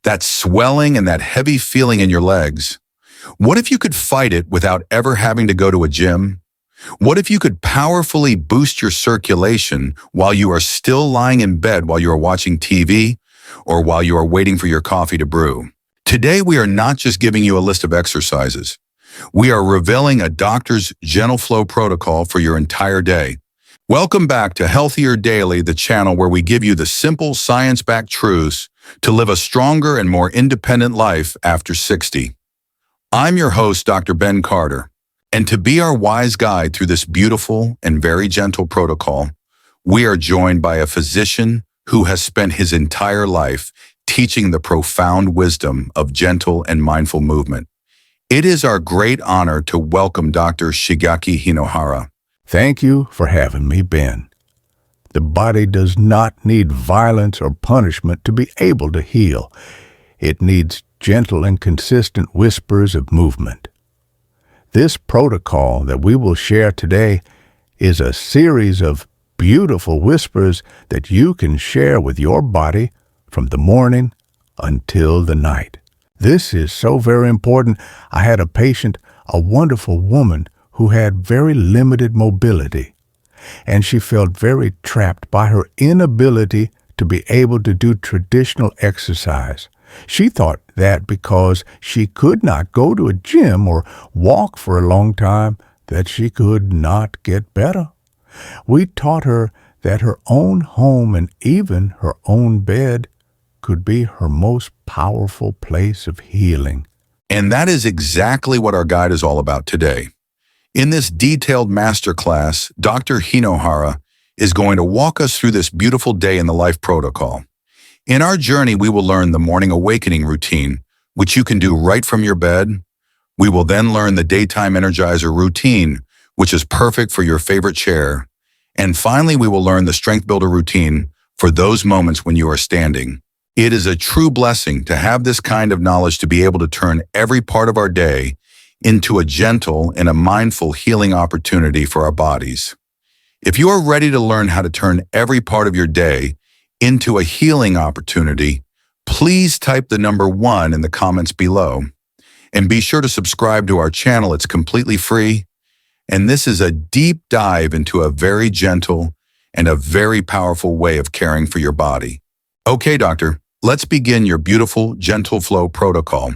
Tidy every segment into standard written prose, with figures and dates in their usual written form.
that swelling and that heavy feeling in your legs? What if you could fight it without ever having to go to a gym? What if you could powerfully boost your circulation while you are still lying in bed while you are watching TV or while you are waiting for your coffee to brew? Today, we are not just giving you a list of exercises. We are revealing a doctor's gentle flow protocol for your entire day. Welcome back to Healthier Daily, the channel where we give you the simple science-backed truths to live a stronger and more independent life after 60. I'm your host, Dr. Ben Carter, and to be our wise guide through this beautiful and very gentle protocol, we are joined by a physician who has spent his entire life teaching the profound wisdom of gentle and mindful movement. It is our great honor to welcome Dr. Shigeaki Hinohara. Thank you for having me, Ben. The body does not need violence or punishment to be able to heal. It needs gentle and consistent whispers of movement. This protocol that we will share today is a series of beautiful whispers that you can share with your body from the morning until the night. This is so very important. I had a patient, a wonderful woman, who had very limited mobility, and she felt very trapped by her inability to be able to do traditional exercise. She thought that because she could not go to a gym or walk for a long time, that she could not get better. We taught her that her own home and even her own bed could be her most powerful place of healing. And that is exactly what our guide is all about today. In this detailed masterclass, Dr. Hinohara is going to walk us through this beautiful day in the life protocol. In our journey, we will learn the morning awakening routine, which you can do right from your bed. We will then learn the daytime energizer routine, which is perfect for your favorite chair. And finally, we will learn the strength builder routine for those moments when you are standing. It is a true blessing to have this kind of knowledge to be able to turn every part of our day into a gentle and a mindful healing opportunity for our bodies. If you are ready to learn how to turn every part of your day into a healing opportunity, please type the number 1 in the comments below. And be sure to subscribe to our channel. It's completely free. And this is a deep dive into a very gentle and a very powerful way of caring for your body. Okay, doctor, let's begin your beautiful gentle flow protocol.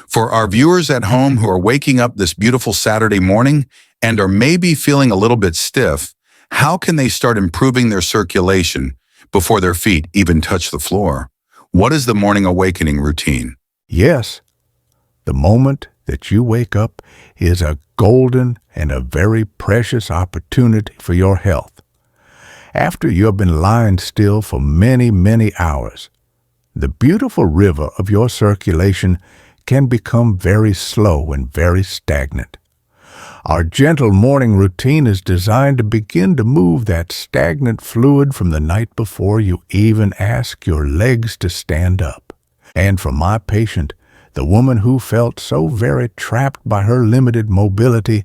For our viewers at home who are waking up this beautiful Saturday morning and are maybe feeling a little bit stiff, how can they start improving their circulation before their feet even touch the floor? What is the morning awakening routine? Yes, the moment that you wake up is a golden and a very precious opportunity for your health. After you have been lying still for many, many hours, the beautiful river of your circulation can become very slow and very stagnant. Our gentle morning routine is designed to begin to move that stagnant fluid from the night before you even ask your legs to stand up. And for my patient, the woman who felt so very trapped by her limited mobility,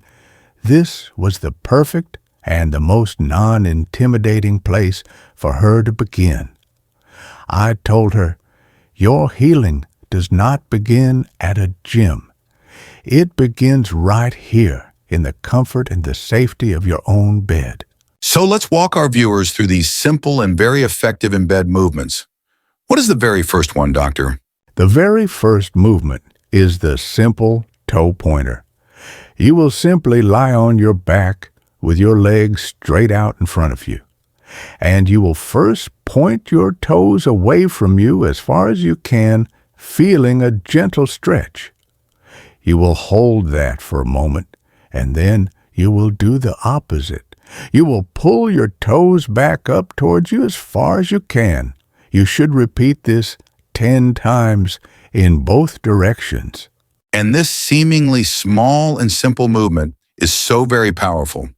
this was the perfect and the most non-intimidating place for her to begin. I told her, your healing does not begin at a gym. It begins right here in the comfort and the safety of your own bed. So let's walk our viewers through these simple and very effective in-bed movements. What is the very first one, doctor? The very first movement is the simple toe pointer. You will simply lie on your back with your legs straight out in front of you. And you will first point your toes away from you as far as you can, feeling a gentle stretch. You will hold that for a moment, and then you will do the opposite. You will pull your toes back up towards you as far as you can. You should repeat this 10 times in both directions. And this seemingly small and simple movement is so very powerful.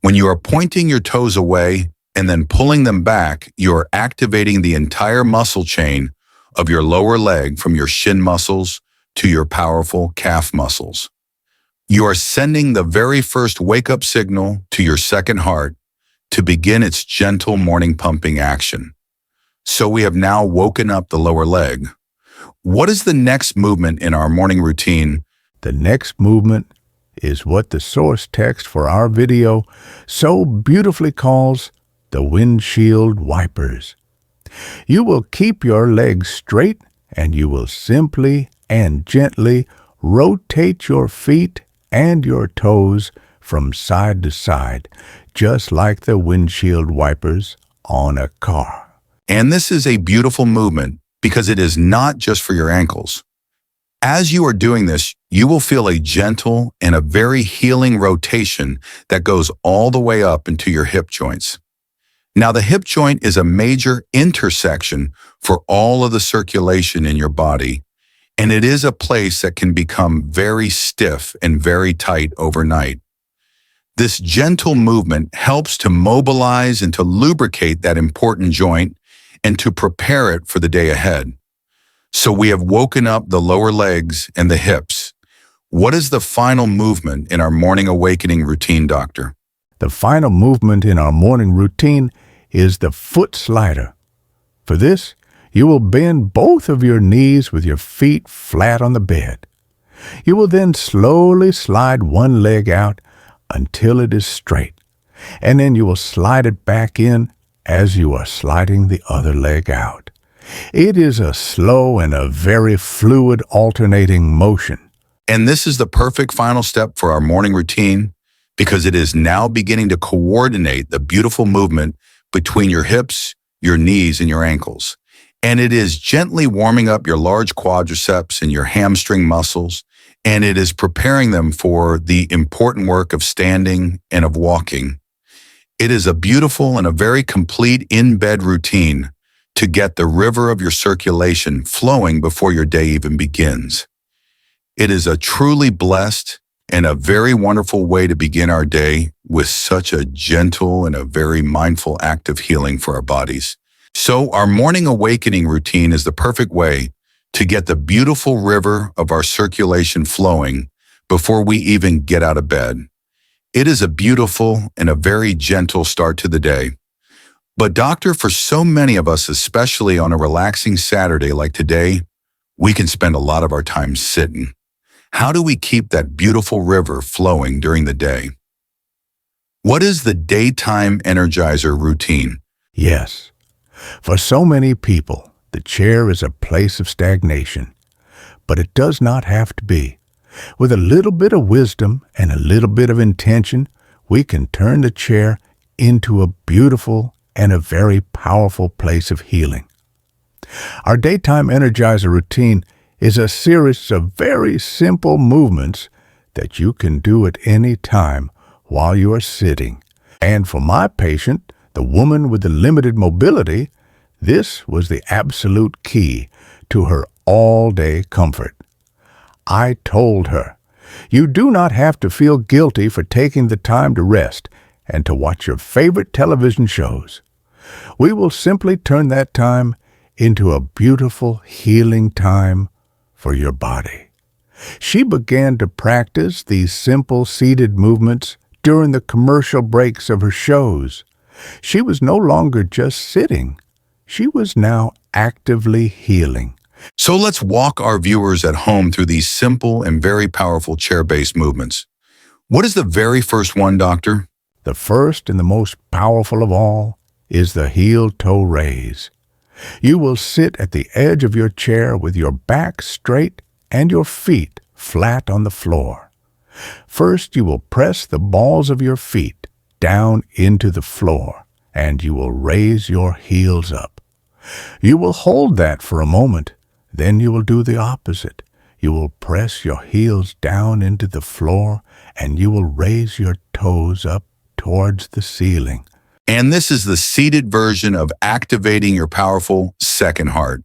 When you are pointing your toes away and then pulling them back, you are activating the entire muscle chain of your lower leg from your shin muscles to your powerful calf muscles. You are sending the very first wake-up signal to your second heart to begin its gentle morning pumping action. So we have now woken up the lower leg. What is the next movement in our morning routine? The next movement is what the source text for our video so beautifully calls the windshield wipers. You will keep your legs straight and you will simply and gently rotate your feet and your toes from side to side, just like the windshield wipers on a car. And this is a beautiful movement because it is not just for your ankles. As you are doing this, you will feel a gentle and a very healing rotation that goes all the way up into your hip joints. Now, the hip joint is a major intersection for all of the circulation in your body, and it is a place that can become very stiff and very tight overnight. This gentle movement helps to mobilize and to lubricate that important joint and to prepare it for the day ahead. So we have woken up the lower legs and the hips. What is the final movement in our morning awakening routine, doctor? The final movement in our morning routine is the foot slider. For this, you will bend both of your knees with your feet flat on the bed. You will then slowly slide one leg out until it is straight, and then you will slide it back in as you are sliding the other leg out. It is a slow and a very fluid alternating motion. And this is the perfect final step for our morning routine because it is now beginning to coordinate the beautiful movement between your hips, your knees, and your ankles. And it is gently warming up your large quadriceps and your hamstring muscles, and it is preparing them for the important work of standing and of walking. It is a beautiful and a very complete in-bed routine to get the river of your circulation flowing before your day even begins. It is a truly blessed and a very wonderful way to begin our day with such a gentle and a very mindful act of healing for our bodies. So our morning awakening routine is the perfect way to get the beautiful river of our circulation flowing before we even get out of bed. It is a beautiful and a very gentle start to the day. But doctor, for so many of us, especially on a relaxing Saturday like today, we can spend a lot of our time sitting. How do we keep that beautiful river flowing during the day? What is the daytime energizer routine? Yes, for so many people, the chair is a place of stagnation, but it does not have to be. With a little bit of wisdom and a little bit of intention, we can turn the chair into a beautiful and a very powerful place of healing. Our daytime energizer routine is a series of very simple movements that you can do at any time while you are sitting. And for my patient, the woman with the limited mobility, this was the absolute key to her all-day comfort. I told her, you do not have to feel guilty for taking the time to rest and to watch your favorite television shows. We will simply turn that time into a beautiful healing time for your body. She began to practice these simple seated movements during the commercial breaks of her shows. She was no longer just sitting. She was now actively healing. So let's walk our viewers at home through these simple and very powerful chair-based movements. What is the very first one, doctor? The first and the most powerful of all is the heel-toe raise. You will sit at the edge of your chair with your back straight and your feet flat on the floor. First, you will press the balls of your feet down into the floor, and you will raise your heels up. You will hold that for a moment. Then you will do the opposite. You will press your heels down into the floor, and you will raise your toes up towards the ceiling. And this is the seated version of activating your powerful second heart.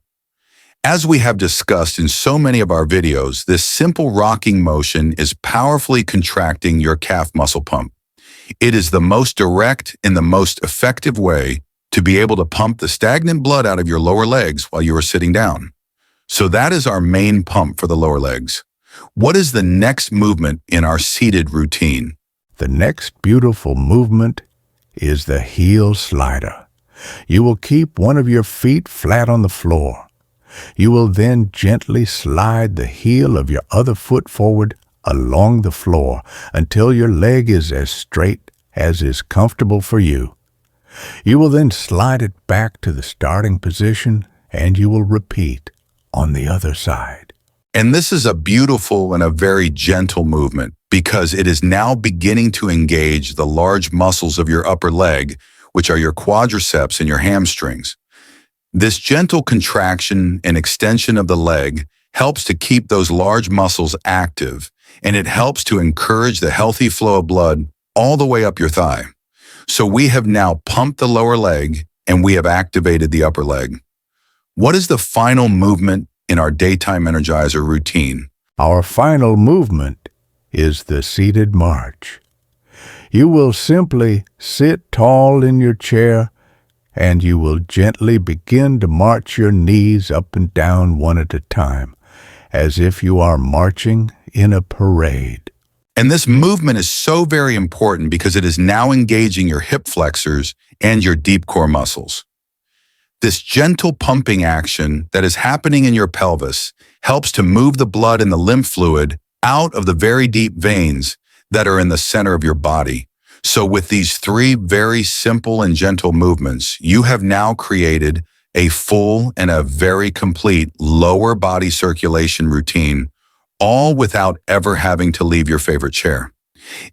As we have discussed in so many of our videos, this simple rocking motion is powerfully contracting your calf muscle pump. It is the most direct and the most effective way to be able to pump the stagnant blood out of your lower legs while you are sitting down. So that is our main pump for the lower legs. What is the next movement in our seated routine? The next beautiful movement is the heel slider. You will keep one of your feet flat on the floor. You will then gently slide the heel of your other foot forward along the floor until your leg is as straight as is comfortable for you. You will then slide it back to the starting position, and you will repeat on the other side. And this is a beautiful and a very gentle movement because it is now beginning to engage the large muscles of your upper leg, which are your quadriceps and your hamstrings. This gentle contraction and extension of the leg helps to keep those large muscles active, and it helps to encourage the healthy flow of blood all the way up your thigh. So we have now pumped the lower leg and we have activated the upper leg. What is the final movement in our daytime energizer routine? Our final movement is the seated march. You will simply sit tall in your chair, and you will gently begin to march your knees up and down one at a time, as if you are marching in a parade. And this movement is so very important because it is now engaging your hip flexors and your deep core muscles. This gentle pumping action that is happening in your pelvis helps to move the blood and the lymph fluid out of the very deep veins that are in the center of your body. So with these three very simple and gentle movements, you have now created a full and a very complete lower body circulation routine, all without ever having to leave your favorite chair.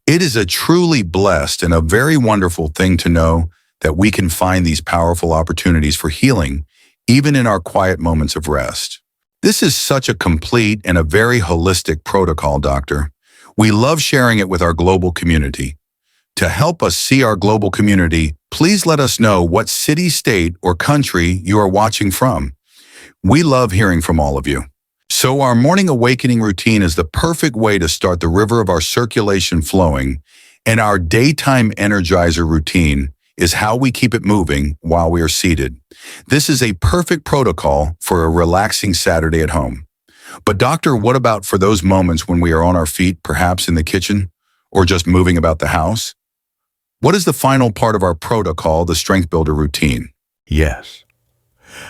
It is a truly blessed and a very wonderful thing to know that we can find these powerful opportunities for healing, even in our quiet moments of rest. This is such a complete and a very holistic protocol, Doctor. We love sharing it with our global community. To help us see our global community, please let us know what city, state, or country you are watching from. We love hearing from all of you. So our morning awakening routine is the perfect way to start the river of our circulation flowing, and our daytime energizer routine is how we keep it moving while we are seated. This is a perfect protocol for a relaxing Saturday at home. But doctor, what about for those moments when we are on our feet, perhaps in the kitchen, or just moving about the house? What is the final part of our protocol, the Strength Builder routine? Yes.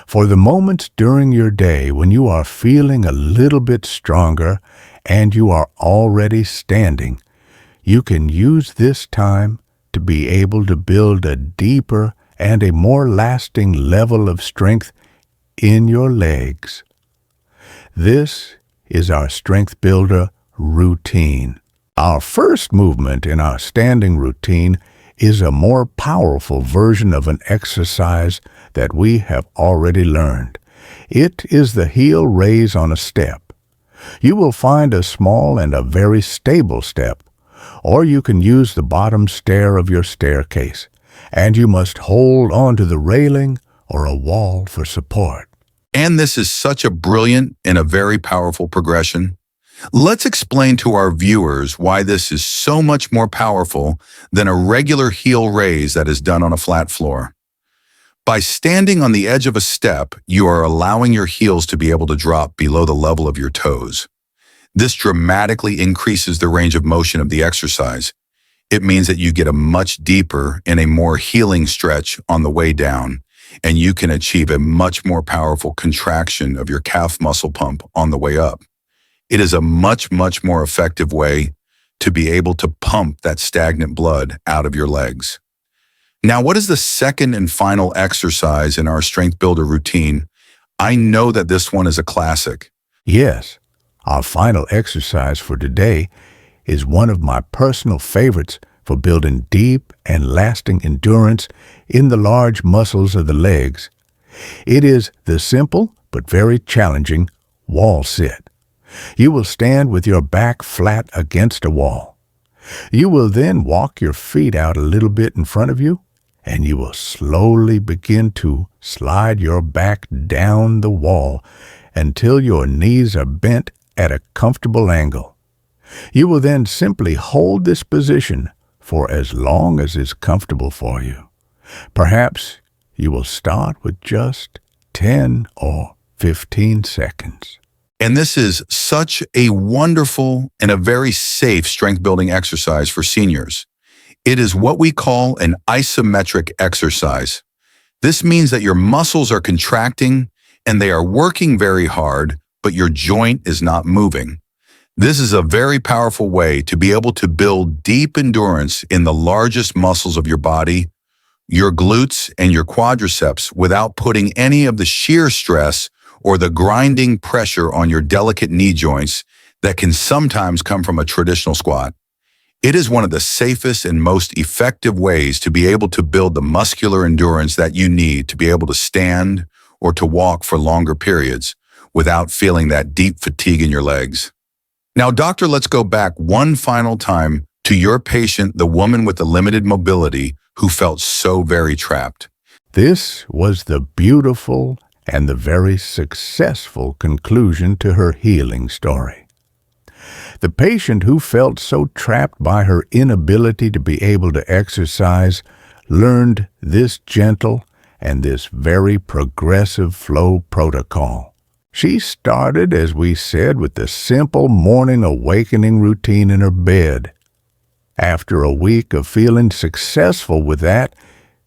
For the moments during your day when you are feeling a little bit stronger and you are already standing, you can use this time to be able to build a deeper and a more lasting level of strength in your legs. This is our Strength Builder routine. Our first movement in our standing routine is a more powerful version of an exercise that we have already learned. It is the heel raise on a step. You will find a small and a very stable step, or you can use the bottom stair of your staircase, and you must hold onto the railing or a wall for support. And this is such a brilliant and a very powerful progression. Let's explain to our viewers why this is so much more powerful than a regular heel raise that is done on a flat floor. By standing on the edge of a step, you are allowing your heels to be able to drop below the level of your toes. This dramatically increases the range of motion of the exercise. It means that you get a much deeper and a more healing stretch on the way down, and you can achieve a much more powerful contraction of your calf muscle pump on the way up. It is a much, much more effective way to be able to pump that stagnant blood out of your legs. Now, what is the second and final exercise in our Strength Builder routine? I know that this one is a classic. Yes, our final exercise for today is one of my personal favorites for building deep and lasting endurance in the large muscles of the legs. It is the simple but very challenging wall sit. You will stand with your back flat against a wall. You will then walk your feet out a little bit in front of you, and you will slowly begin to slide your back down the wall until your knees are bent at a comfortable angle. You will then simply hold this position for as long as is comfortable for you. Perhaps you will start with just 10 or 15 seconds. And this is such a wonderful and a very safe strength building exercise for seniors. It is what we call an isometric exercise. This means that your muscles are contracting and they are working very hard, but your joint is not moving. This is a very powerful way to be able to build deep endurance in the largest muscles of your body, your glutes and your quadriceps, without putting any of the shear stress or the grinding pressure on your delicate knee joints that can sometimes come from a traditional squat. It is one of the safest and most effective ways to be able to build the muscular endurance that you need to be able to stand or to walk for longer periods without feeling that deep fatigue in your legs. Now, doctor, let's go back one final time to your patient, the woman with the limited mobility who felt so very trapped. This was the beautiful and the very successful conclusion to her healing story. The patient who felt so trapped by her inability to be able to exercise learned this gentle and this very progressive flow protocol. She started, as we said, with the simple morning awakening routine in her bed. After a week of feeling successful with that,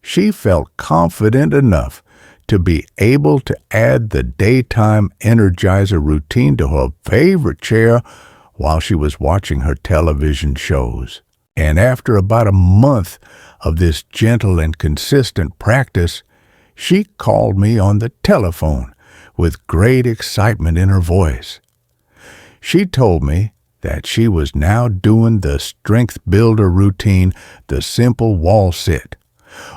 she felt confident enough to be able to add the daytime energizer routine to her favorite chair while she was watching her television shows. And after about a month of this gentle and consistent practice, she called me on the telephone with great excitement in her voice. She told me that she was now doing the strength builder routine, the simple wall sit,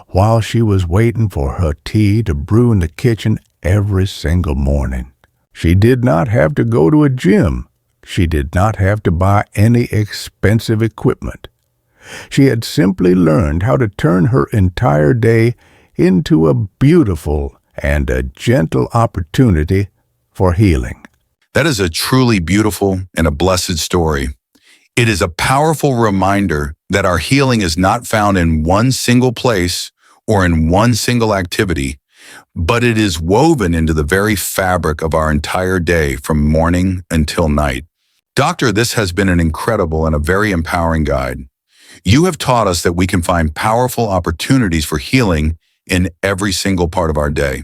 while she was waiting for her tea to brew in the kitchen every single morning. She did not have to go to a gym. She did not have to buy any expensive equipment. She had simply learned how to turn her entire day into a beautiful and a gentle opportunity for healing. That is a truly beautiful and a blessed story. It is a powerful reminder that our healing is not found in one single place or in one single activity, but it is woven into the very fabric of our entire day from morning until night. Doctor, this has been an incredible and a very empowering guide. You have taught us that we can find powerful opportunities for healing in every single part of our day.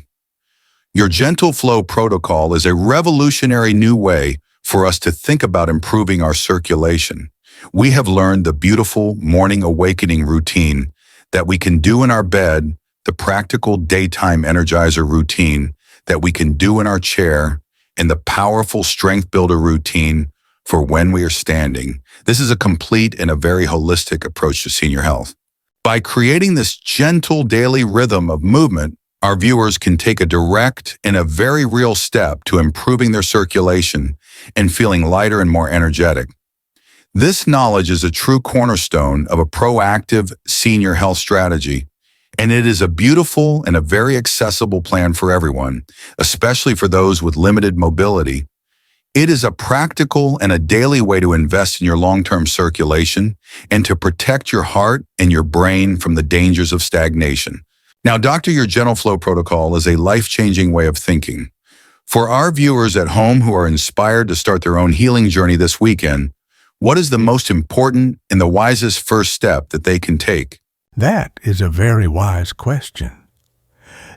Your gentle flow protocol is a revolutionary new way for us to think about improving our circulation. We have learned the beautiful morning awakening routine that we can do in our bed, the practical daytime energizer routine that we can do in our chair, and the powerful strength builder routine for when we are standing. This is a complete and a very holistic approach to senior health. By creating this gentle daily rhythm of movement, our viewers can take a direct and a very real step to improving their circulation and feeling lighter and more energetic. This knowledge is a true cornerstone of a proactive senior health strategy, and it is a beautiful and a very accessible plan for everyone, especially for those with limited mobility. It is a practical and a daily way to invest in your long-term circulation and to protect your heart and your brain from the dangers of stagnation. Now, Doctor, your gentle flow protocol is a life-changing way of thinking. For our viewers at home who are inspired to start their own healing journey this weekend, what is the most important and the wisest first step that they can take? That is a very wise question.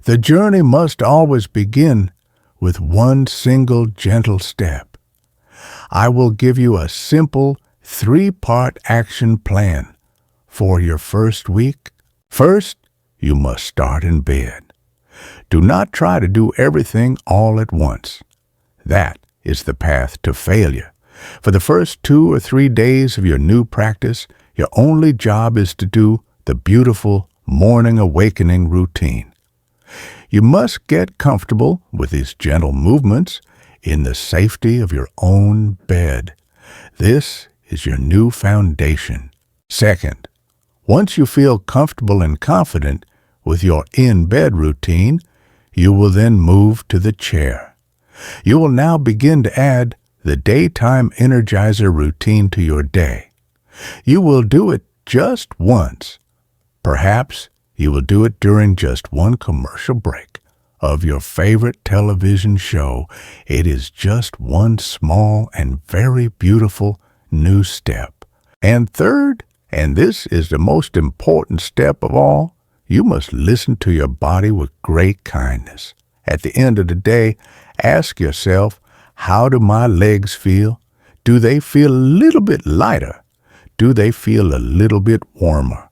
The journey must always begin with one single gentle step. I will give you a simple 3-part action plan for your first week. First, you must start in bed. Do not try to do everything all at once. That is the path to failure. For the first 2 or 3 days of your new practice, your only job is to do the beautiful morning awakening routine. You must get comfortable with these gentle movements in the safety of your own bed. This is your new foundation. Second, once you feel comfortable and confident with your in-bed routine, you will then move to the chair. You will now begin to add the daytime energizer routine to your day. You will do it just once. Perhaps you will do it during just one commercial break of your favorite television show. It is just one small and very beautiful new step. And third, and this is the most important step of all, you must listen to your body with great kindness At the end of the day, ask yourself, how do my legs feel? Do they feel a little bit lighter? Do they feel a little bit warmer?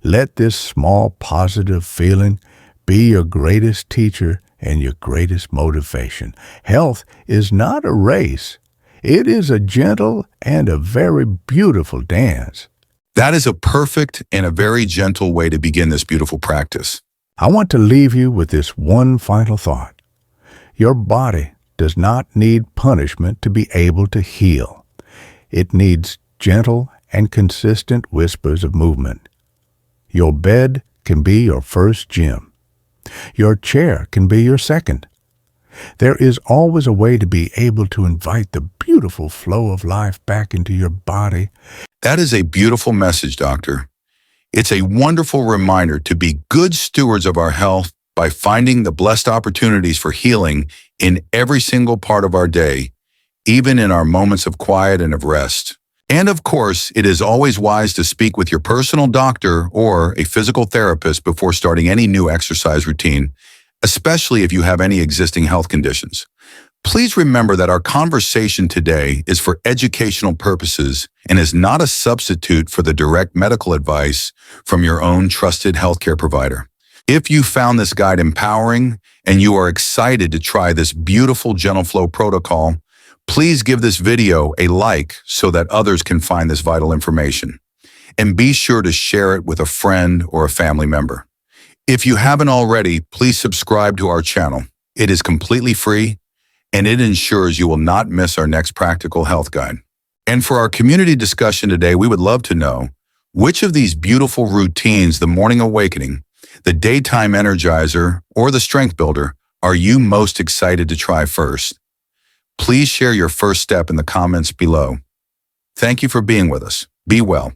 Let this small positive feeling be your greatest teacher and your greatest motivation. Health is not a race. It is a gentle and a very beautiful dance. That is a perfect and a very gentle way to begin this beautiful practice. I want to leave you with this one final thought. Your body does not need punishment to be able to heal. It needs gentle and consistent whispers of movement. Your bed can be your first gym. Your chair can be your second. There is always a way to be able to invite the beautiful flow of life back into your body. That is a beautiful message, Doctor. It's a wonderful reminder to be good stewards of our health by finding the blessed opportunities for healing in every single part of our day, even in our moments of quiet and of rest. And of course, it is always wise to speak with your personal doctor or a physical therapist before starting any new exercise routine, especially if you have any existing health conditions. Please remember that our conversation today is for educational purposes and is not a substitute for the direct medical advice from your own trusted healthcare provider. If you found this guide empowering and you are excited to try this beautiful gentle flow protocol, please give this video a like so that others can find this vital information. And be sure to share it with a friend or a family member. If you haven't already, please subscribe to our channel. It is completely free, and it ensures you will not miss our next practical health guide. And for our community discussion today, we would love to know which of these beautiful routines, the morning awakening, the daytime energizer, or the strength builder, are you most excited to try first? Please share your first step in the comments below. Thank you for being with us. Be well.